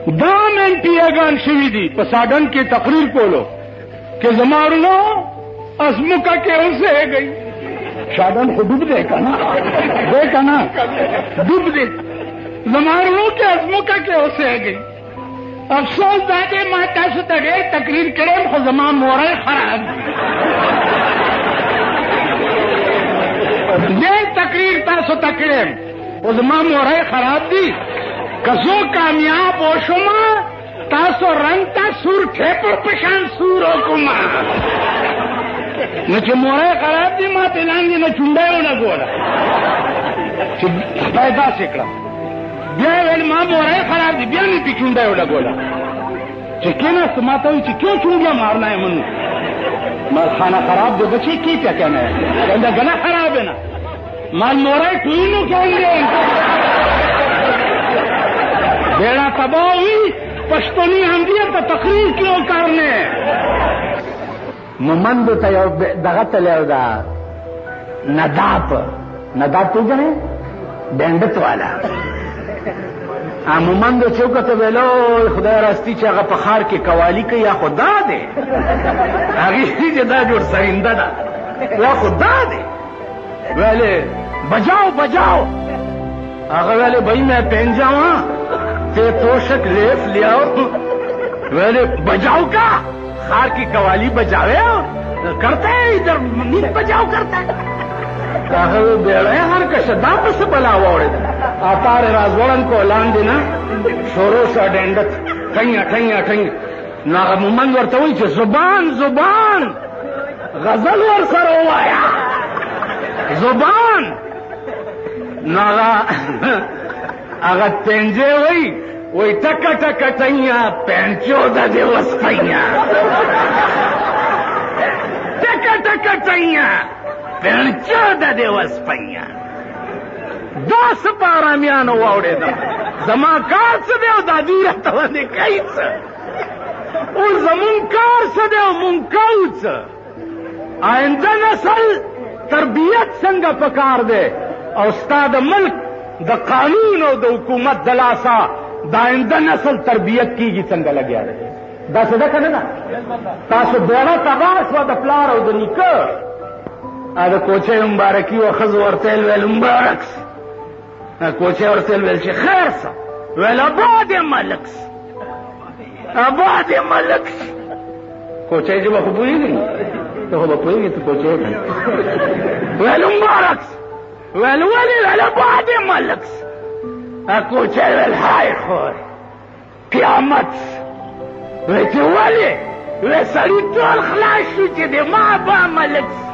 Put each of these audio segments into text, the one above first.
دا من پیاگان شوی دی په ساډن کې تقریر کولو کہ زمارنو ازمکا کے اسے گئی شادن کو ڈوب دے کنا ڈوب دے زمارنو کے ازمکا کے اسے گئی افسوس دادے ماتا سے تغیر تقریر کرے خو زمان مورے خراب یہ تقریر تاسو تقریر خو زمان مورے خراب دی کسو کامیاب ہو شما تاسو رنگ تا سور ٹھیپر پشان سور حکوما نہ چمورے خراب دی ماں تلانگی نہ چنڈائے نہ گولا پیدا سکڑا بیا ویل ماں مورے خراب دی بیا نہیں پی چنڈائے نہ گولا چکینا سماتا ہوئی چی کیوں چنڈیا مارنا ہے منو مال خانہ خراب دو بچی کی کیا کہنا ہے کہنا گنا خراب ہے نا مال مورے ٹوئی نو کہن گے بیڑا تباہ ہوئی پشتونی ہندیت تا تقریر کیوں کرنے ممندو تا یو دغت لیو دا نداپ تو جنے بینڈت والا ممندو چوکتا بیلو خدا راستی چا اگا پخار کے قوالی که یا خدا دے اگی جدا جوڑ سرندہ دا یا خدا دے ویلے بجاؤ اگا ویلے بھائی میں پہن جاؤں تے توشک لیف لیاؤ ویلے بجاؤ کا خار کی قوالی بجاوے کرتا ہے ادھر نیت بجاؤ کرتا ہے بیڑے ہر کا شدہ پس بلا ووڑے دا آتار رازوڑن کو اعلان دینا شورو سا ڈینڈت ٹھنگا ناغا ممن ورطا ہوئی چھے زبان غزل ور سر ہوایا زبان ناغا اگا تینجے ہوئی وہی ٹکا ٹئیاں پینچو دا دے وسپیاں ٹکا ٹئیاں پینچو دا دے وسپیاں دس پارا میانو واوڑے دا زمان کار سدے و دا دیرہ توانے کئیس اور زمان کار سدے و منکوچ آئندہ نسل تربیت سنگا پکار دے اور استاد ملک دا قانون او دا حکومت دلاسا دا آئندہ نسل تربیت کی گی سنگا لگیا رہے دا سدا کننا تاسو دوڑا تباس و دا پلار او دا نکر دا کوچے مبارکی و خز ورطیل ویل مبارکس کوچے ورطیل ویل چی خیر سا ویل آباد ملکس کوچے جب خوبوئی گئی تو خوبوئی گئی تو کوچے ویل مبارکس ویل آباد ملکس کوچے ویل ہائے خور قیامت ویچے وی سڑی طول خلاص شو چی دے ماں با ملکس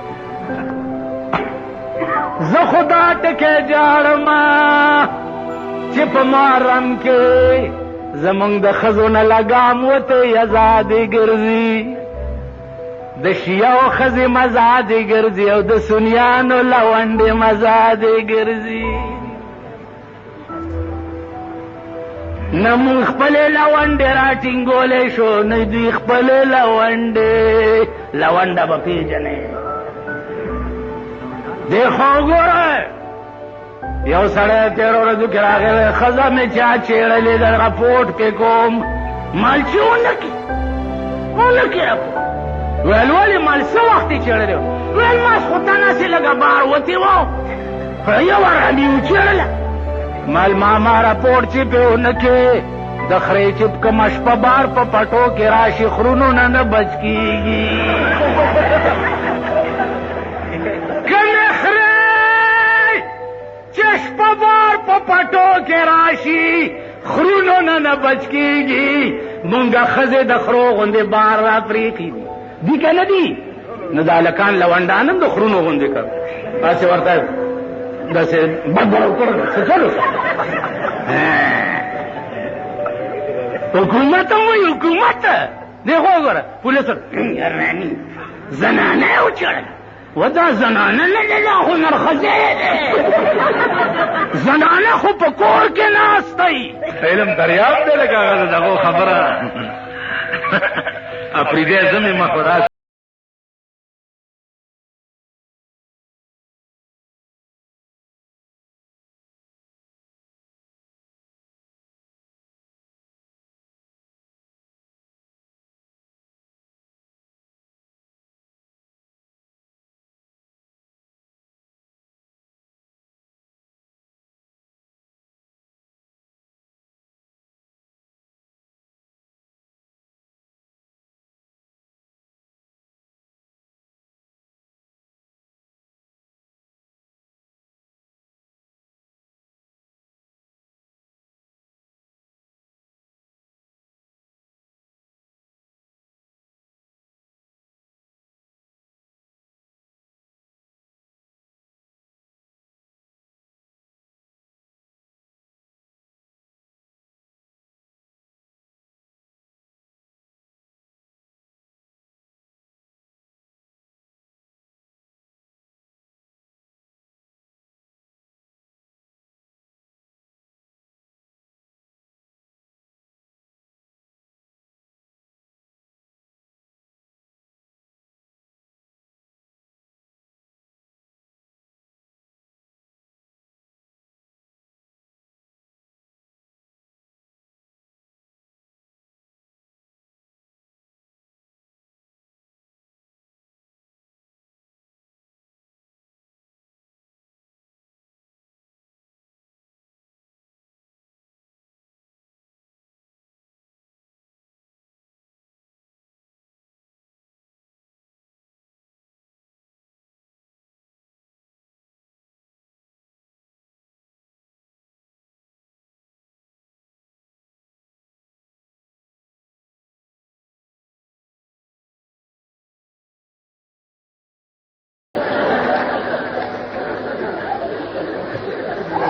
زخدا ٹکے جارما چپ مارم کے زمانگ دا خزون لگام وطے ازادی گرزی دا شیعو خزی مزادی گرزی او دا سنیانو لوندی مزادی گرزی نمو اخپلے لونڈے راٹنگولے شو ندی اخپلے لونڈا با پی جنے دیکھو گو رہے یو سڑے تیرو رجو کراغے وے خزا میں چا چیڑے لے در پوٹ کے کوم مال چیو نکی اپو ویلوالی مال سو وقتی چیڑے دیو ویل ماس خطانا سے لگا بار ہوتی وہ یو ورہمی چیڑے لے مال مارا پوٹ چپے ہو نکے دخرے چپ کمش پا بار پا پٹو کے راشی خرونو نہ بچ کی گی چشپ بار پپٹو کے راشی خرونو نہ بچ کی گی منگا خزے دخرو غندے بار را پریخی دی کہ نہ دی ندالکان لونڈانم دو خرونو غندے کر ایسے ورطا ہے جیسے بڑھ بڑھ اوپر چلو حکومت ہوئی حکومت دیکھو گر پولیس زنانے اچھڑ ودا زنانه للا هنر خزید زنانه خو په کور کې ناستای علم دریاب دې لګا دغه خبره اپریدې زمي مخورا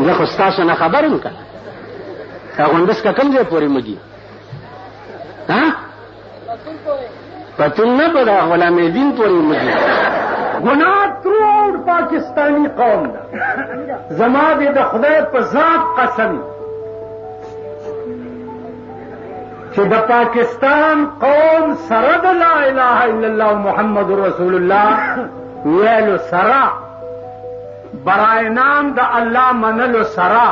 زه خو ستاسو نه خبر یم که غونډس که کوم ځای پورې مږي پتون نه په دا غلام دین پورې مږي گناہ تھرو آؤٹ پاکستانی قوم دا زما دې د خدای په ذات قسم چې د پاکستان قوم سره د لا اله الا الله محمد رسول الله ویلو سره برای نام د الله منلو سره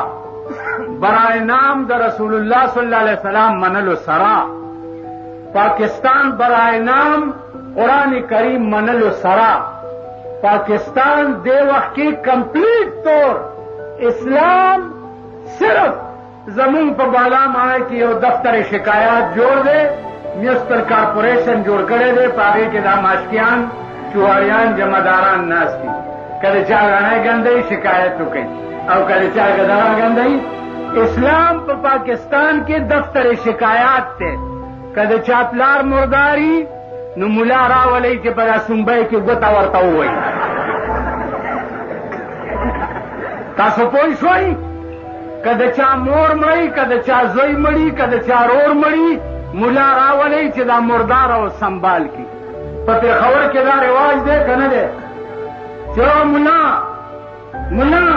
برای نام د رسول الله صلی الله علیه وسلم منلو سره پاکستان برای نام قرآن کریم منلو سره پاکستان دے وقت کی کمپلیٹ طور اسلام صرف زمین پر بالا مانے کی وہ دفتر شکایات جوڑ دے میونسپل کارپوریشن جوڑ کرے دے پاگے کے داماشکیان چوہاریان جمعداران ناس کی کدے چاہ گانے گندئی شکایت تو کئی اور کدے چاہ گدارا گندئی اسلام پر پاکستان کے دفتر شکایات تے کدے چاپلار مرداری نو ملا راولی چې په سنبای کې ګوته ورته ووایي تاسو پوه شوئ که د چا مور مړی که د چا زوی مړي که د چا رور مړي ملا راولی چې دا مردار او سنبال کی په پېښور کې دا رواج دی که نه دی چې ملا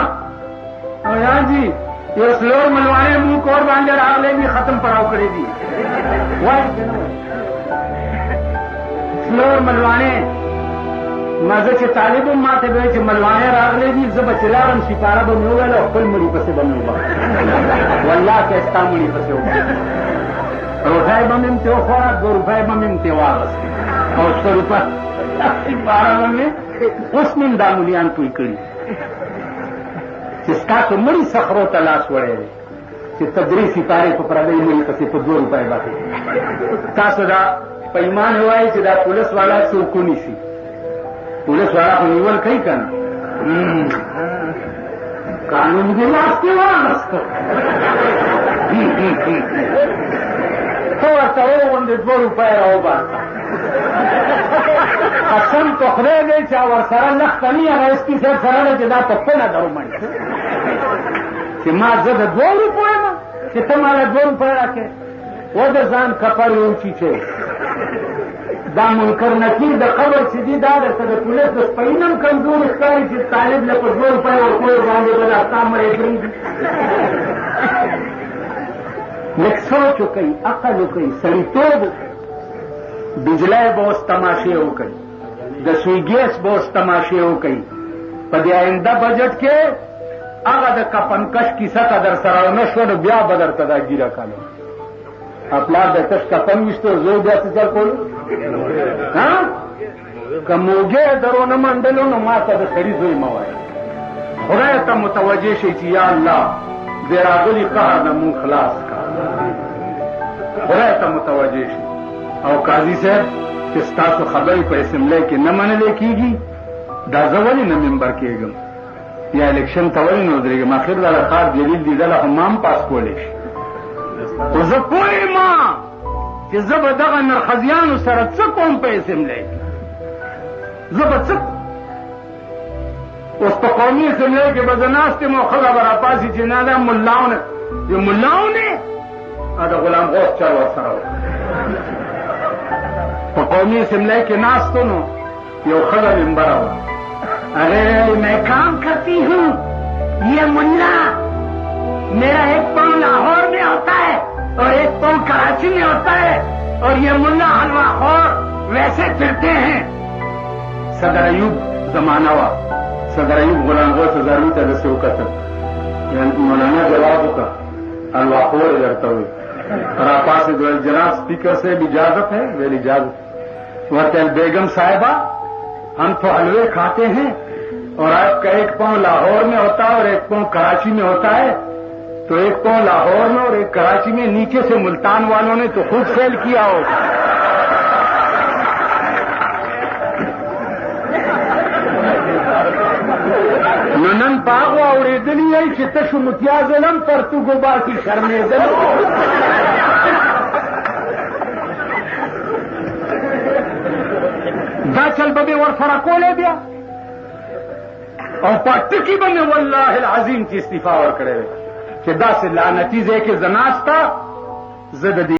او یاجي یو سلور ملوانې مونږ کور باندې راغلی دي ختم پړاو کړی دي وایي که نه سلور ملوانے مزه چې طالب هم ماته به چې ملوانے راغلی دي زه به چې لاړم سپاره به مې وویل او خپل مړي پسې به مې وبخښه والله که ستا مړي پسې وبخښه روټۍ به مې ترې وخوړه 2 روپۍ به مې ترې واغستې او 100 روپۍ سپاره به مې اوس مې دا ملیان پوی کړي چې ستاسو مړي صخرو ته لاس وړی دی چې ته 3 سپارې په پردۍ مړي پسې په 2 روپۍ باندې تاسو دا په ایمان وایي چې دا پولیس والا څوک ونیسي پولیس والا خو نیول کوي که نه قانون دې لاس کې واغسته ته ورته وغوندې 2 روپۍ راوباسه قسم په خدای دی چې ورسره لښته نه هغه اسپي صاحب سره ده چې دا په خپله در ومني چې ما زه د 2 روپۍ یم چې ته ماله 2 روپۍ راکړې و د ځان کپر یو چیچی دا منکر نکیر د قبر چې دي دا درته د پولیس د سپین هم کمزور ښکاري چې طالب له په 2 روپۍ ورکوی باندې به دا ستا مړی پرېږدي لږ سوچ وکئ عقل وکئ سړیتوب بجلی به اوس تماشې وکئ د سوی ګیس به اوس تماشې وکئ په دې آینده بجټ کې هغه د کفنکش کیسه که در سره ونه شوه نو بیا به درته دا ګیره کالو اپلار د تش کفن ویشتو زوی بیا څه چل کولو که موږی درونه منډلو نو ما ته د سړي زوی مه وایه خدای ته متوجه شئ چې یا الله د راغلي قهر نه مونږ خلاص کا خدای ته متوجه شئ او قاضي صاحب چې ستاسو خبرې په اسمبلی کې نه منلی کېږي دا زه ولې نه ممبر کېږم یا الیکشن ته ولې نه ودرېږم آخر دله کار جلیل لیدله خو ما هم پاس کولی شي خو زه پوه یم چې زه به دغه نرخزیانو سره څه کوم په اسمبلی کې زه به څه اوس په قومي اسمبلی کې به زه ناست یم او ښځه به راپاسي چې نه دا ملاونه د ملاونه دا غلام غوث چل ورسره و په قومي اسمبلی کې ناستو نو یو ښځه ممبره وه ارے میں کام کرتی ہوں یہ ملا میرا 1 پاؤں لاہور میں ہوتا ہے اور 1 پاؤں کراچی میں ہوتا ہے اور یہ ملا حلوہ خور ویسے پھرتے ہیں صدر ایوب زمانہ وا صدر ایوب غلام غوث زاروی ته داسې وکتل مولانا جواب وکړه حلوہ خور درته وي راپاسېد ویل جناب سپیکر صاحب اجازت ہے ویل اجازت ورته بیگم صاحبہ ہم تو حلوے کھاتے ہیں اور آپ کا 1 پاؤں لاہور میں ہوتا ہے اور 1 پاؤں کراچی میں ہوتا ہے تو 1 پاؤں لاہور میں اور 1 کراچی میں نیچے سے ملتان والوں نے تو خود سیل کیا ہوگا نن پاغو اوریدلی ای چې تشو متیازلم پرتګو باسی شرمېدل دا چل به ورسره کولی بیا او پټکی باندې والله العظیم چې استعفا ورکړې چې داسې لعنتی ځای کې زناستا زه د دې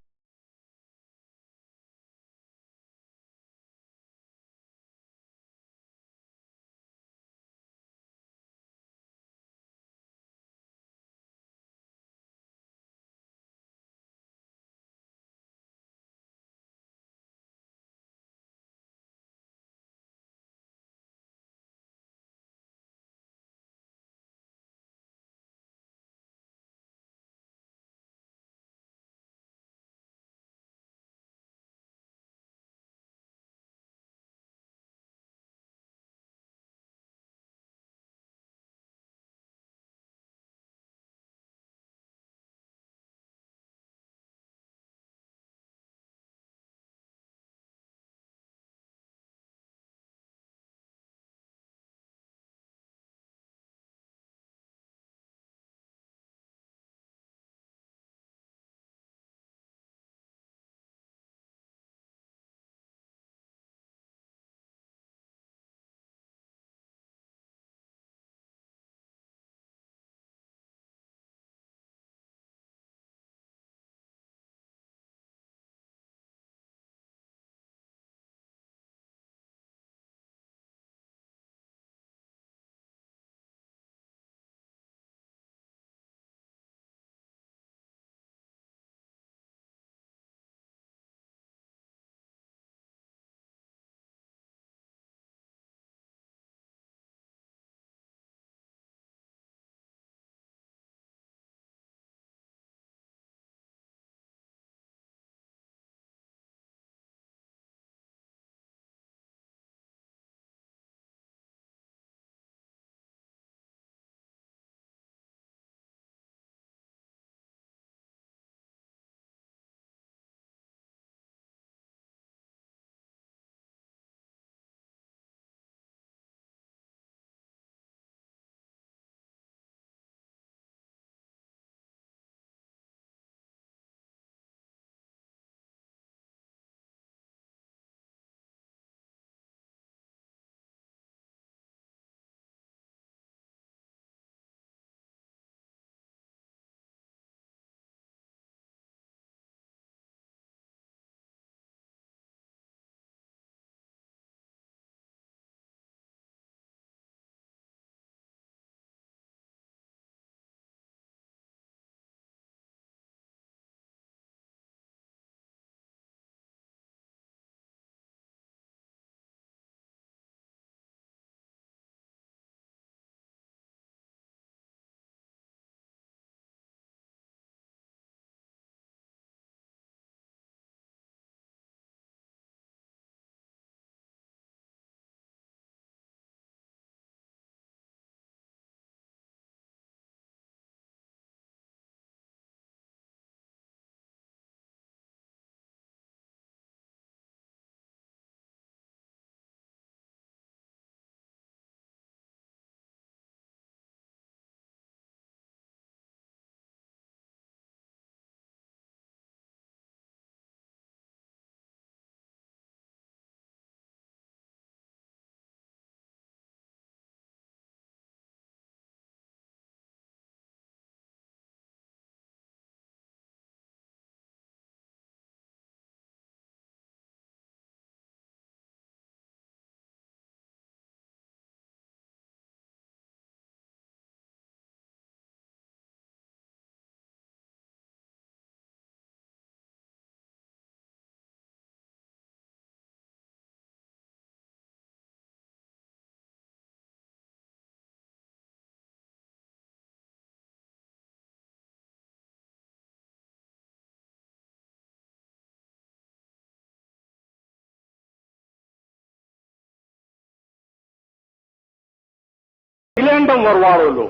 انګلینډ هم ورواړولو،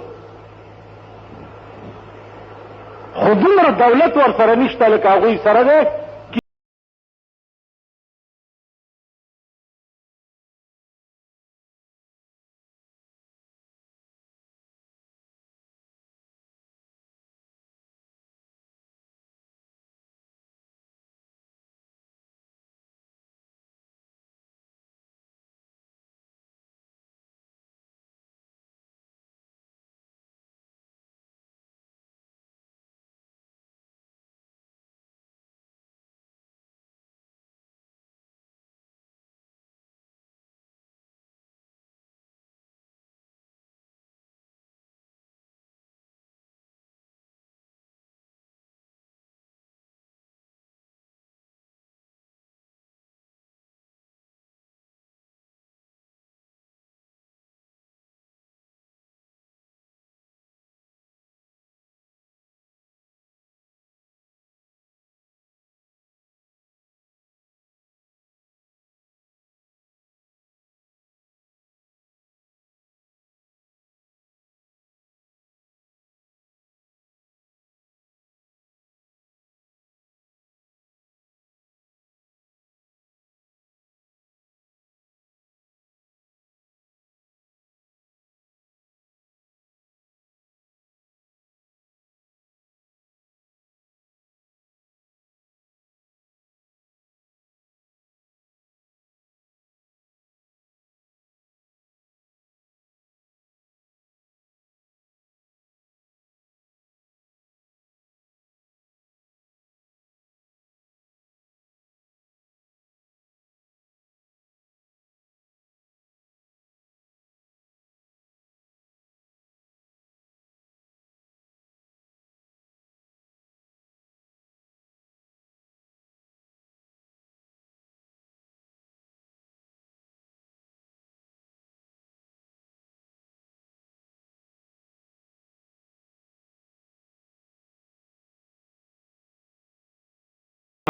خو دومره دولت ورسره نشته لکه هغوی سره دی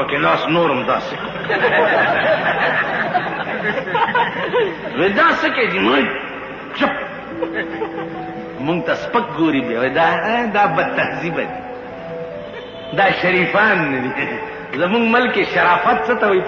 کې لاس نورم داسې داسې کې دي مونږ چپ مونږ ته سپک ګوري بیا دا بد تهذیبه دي دا شریفان نه دي زمونږ ملک شرافت څه ته وایي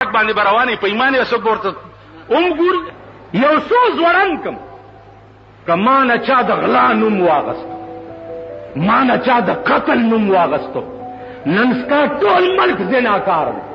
باندې برواني په ایمان یې څوک ورته ګور یو څو ځوړن کم که ما نه چا د غلا نوم واغستو ما نه چا د قتل نوم واغستو نن ستا ټول ملک زناکار دی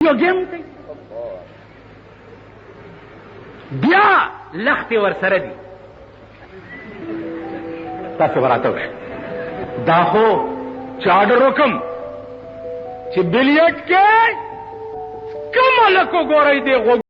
یو گیم کوي بیا لختې ورسره دي تاسې به راته وشئ دا خو چې آډر وکړم چې بلیټ کې کوم هلک وګورئ دی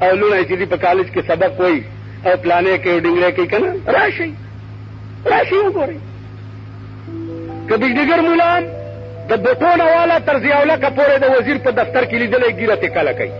او لونه چې دی په کالج کې سبق وایي او پلانې کوي او ډنګرې کوي که نه راشئ وګورئ. که بجلیګر مولان د بوټونه والا تر ضیاءالله پورې د وزیر په دفتر کې لیدلی ګیره تې کله کوي.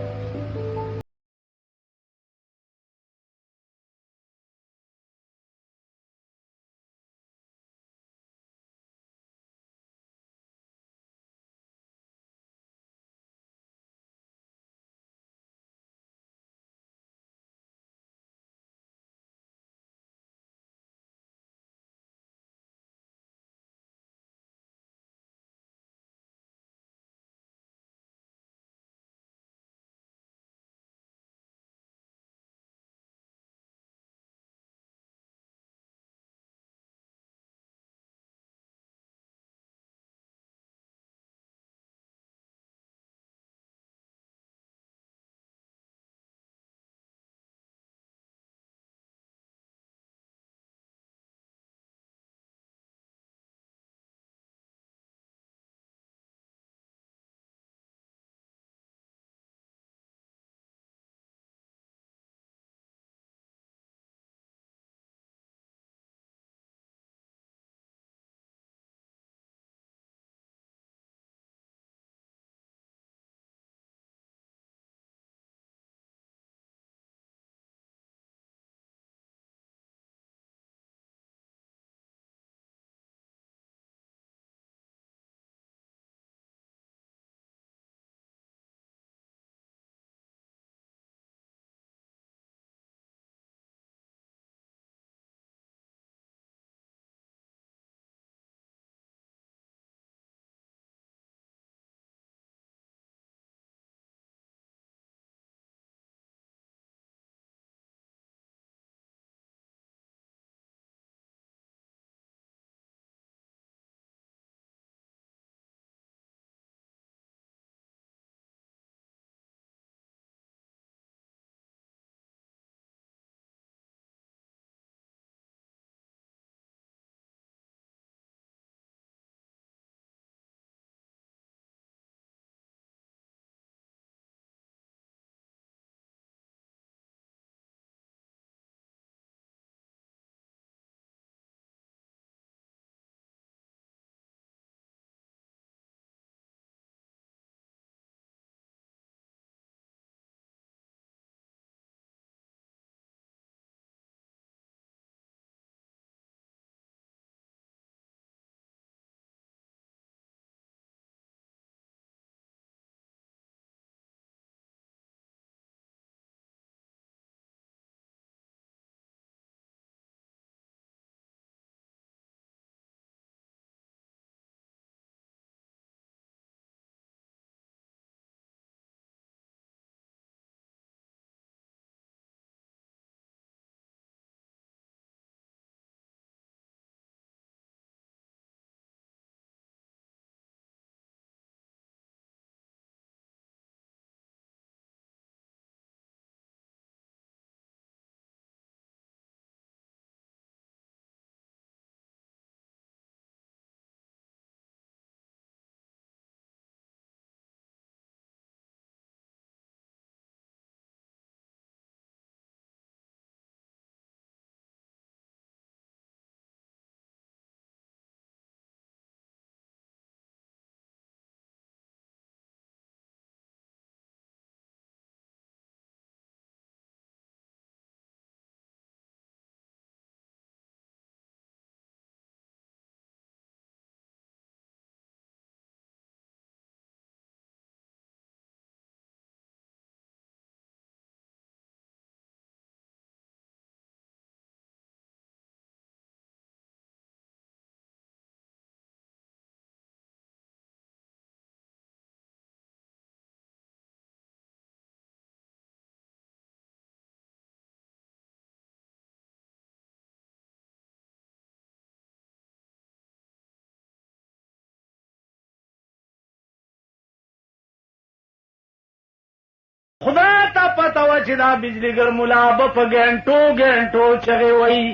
خدا ته پته وه چې دا بجلیګر ملا به په ګنټو چغې وایي.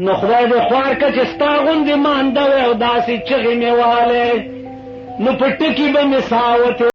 نو خدای دې خوار که چې ستا غوندې مانده وی او داسې چغې مې وهلې نو په ټکي به مې ساه وتې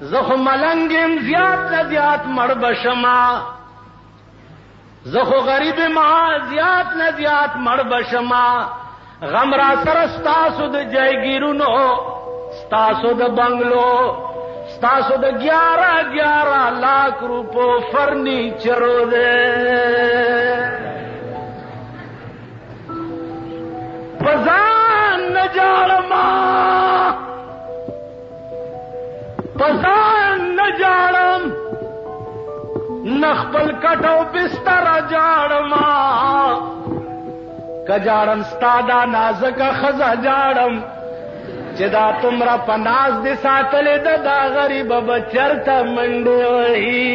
زه خو ملنګ یم زیات نه زیات مړ بشما، زه خو غریب ما زیات نه زیات مړ بشما، غم را سره ستاسو د جایګیرونو، ستاسو د بنگلو، ستاسو د 11 لاکھ روپو فرنیچرو دے پزان نجارما، پزان نجارم نخپل کټو بستر جاړما، کجاړم ستادا نازکه خزا جاړم، چې دا تمرا پناز دې ساتلې د دا غریب بچرته منډې وهي.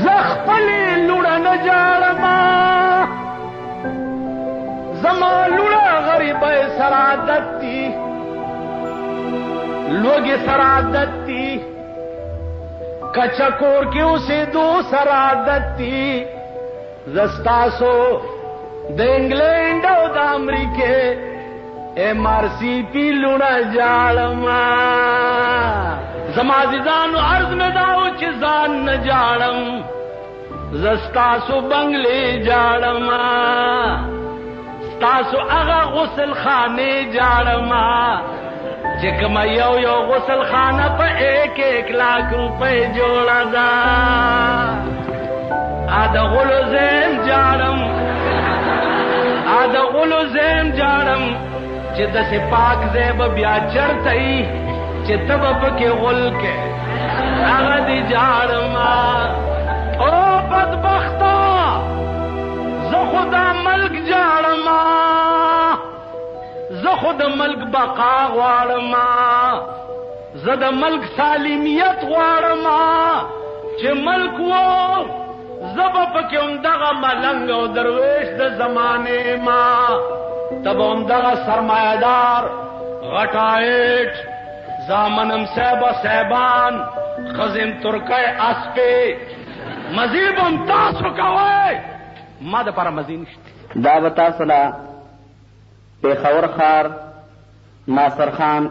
زه خپلې لوړه نه جاړما، زما لوړه غریبۍ سره عادت دي، لوږې سره عادت دي، کچه کور کې اوسېدو سره عادت دي. زه ستاسو د انګلینډ او د امریکې MRCP لوڼه جاړما، زما عزیزانو عرض مې دا و چې ځان نه جاړم، زه ستاسو بنگلې جاړما، ستاسو هغه غسل خانې جاړما چې کومه یو غسل خانه په 1 لاکھ روپۍ جوړه ده. د غلو زیم جاړم، د غلو زیم جاړم چې داسې پاک ځای به بیا چرته وي چې ته به پکې غل کې هغه دې جاړما. او بدبخته زه خو دا ملک جاړما، زه خو د ملک بقا غواړما، زه د ملک سالمیت غواړما، چې ملک و زه به پکې همدغه ملنګ او درویش د زمانې ما، ته به همدغه سرمایهدار غټایټ زامنم صاحبه صاحبان خزم ترکی اسپې مزې به هم تاسو کوئ، ما دپاره مزې نشته. دا به تاسو له پېښور ښار ناصر خان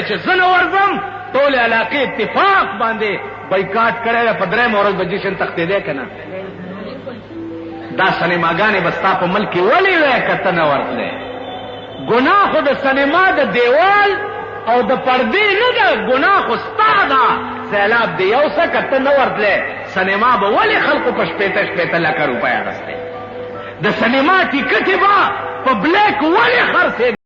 چې زه نه ورځم، ټولې علاقې اتفاق باندې بایکاټ کړی دی، په 3 ورځ به جشن تښتېدی که نه. دا سینماګانې به ستا په ملک کې ولې وی که ته نه ورتلی؟ ګناه خو د سینما د دیوال او د پردې نه ده، ګناه خو ستا ده. سیلاب دی یو څه که ته نه ورتلی، سینما به ولې خلکو په شپېته لکه روپۍ اخیستې؟ د سینما ټیکټې به په بلیک ولې خرڅېدې؟